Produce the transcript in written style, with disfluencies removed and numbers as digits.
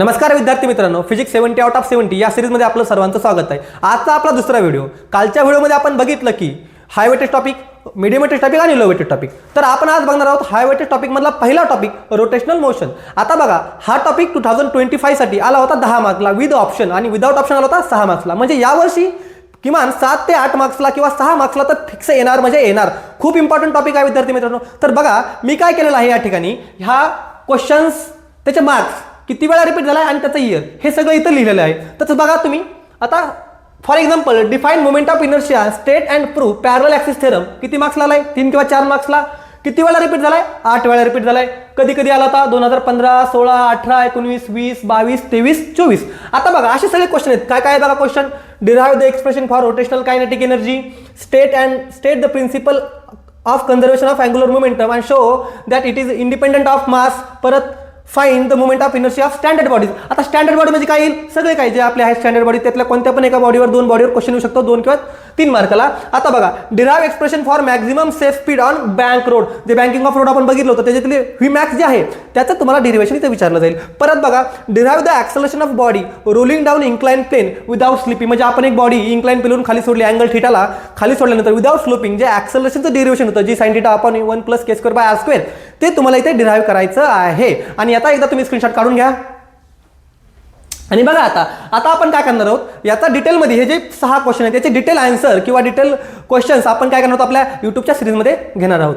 नमस्कार विद्यार्थी मित्रांनो, फिजिक्स 70 आउट ऑफ 70 या सिरीजमध्ये आपलं सर्वांचं स्वागत आहे। आजचा आपला दुसरा व्हिडिओ। कालच्या व्हिडिओमध्ये आपण बघितलं की high weightage topic, medium weightage topic आणि लो वेटेज टॉपिक। तर आपण आज बघणार आहोत हाय वेटेज टॉपिक मधला पहिला टॉपिक रोटेशनल मोशन। आता बघा, हा टॉपिक 2025 साठी आला होता 10 मार्क्सला विथ ऑप्शन आणि विदाउट ऑप्शन आला होता 6 मार्क्सला। म्हणजे यावर्षी किमान 7 ते 8 मार्क्सला किंवा 6 मार्क्सला तर फिक्स येणार, म्हणजे येणार। खूप इम्पॉर्टंट टॉपिक आहे विद्यार्थी मित्रांनो। तर बघा, मी काय केलेलं आहे या ठिकाणी, ह्या क्वेश्चन्स, त्याचे मार्क्स किती वेळा रिपीट झाला आणि त्याचं इयर हे सगळं इथं लिहिलेलं आहे। तसंच बघा तुम्ही आता for example define moment of inertia state and prove parallel axis theorem किती मार्क्सला आलाय? 3 किंवा 4 मार्क्सला। किती वेळा रिपीट झालाय? 8 वेळा रिपीट झालाय। कधी कधी आला होता 2015, 16, 18, 19, 20, 22, 23, 24। आता बघा असे सगळे क्वेश्चन आहेत। काय काय बघा question, derive the expression for rotational kinetic energy, state the principle of conservation of angular momentum and show that it is independent of mass, परत find the moment of inertia of standard bodies. आता standard body म्हणजे काय येईल? सगळे काय जे आपले आहेत स्टँडर्ड बॉडी, त्यातल्या कोणत्या पण एका बॉडीवर 2 बॉडीवर क्वेश्चन येऊ शकतो, 2 किंवा 3 मार्काला। आता बघा, derive expression for maximum safe speed on bank road, जे बँकिंग ऑफ रोड आपण बघितलं होतं, त्याच्यातले व्हीमॅक्स जे आहे त्याचं तुम्हाला डेरिव्हेशन इथे विचारलं जाईल। परत बघा, derive the acceleration of body rolling down incline plane without slipping, म्हणजे आपण एक बॉडी इन्क्लाइन प्लेनवरून खाली सोडली, अँगल थीटाला खाली सोडल्यानंतर विदाउट स्लोपिंग जे ॲक्सेलरेशनचं डेरिव्हेशन होतं, जी sin थीटा अपॉन 1 + k²/r², ते तुम्हाला इथे डिराइव करायचं आहे। आणि आता एकदा तुम्ही स्क्रीनशॉट काढून घ्या आणि बघा आता आपण काय करणार आहोत, याचा डिटेलमध्ये हे जे 6 क्वेश्चन आहेत त्याचे डिटेल आन्सर किंवा डिटेल क्वेश्चन्स आपण काय करणार आहोत, आपल्या युट्यूबच्या सिरीजमध्ये घेणार आहोत।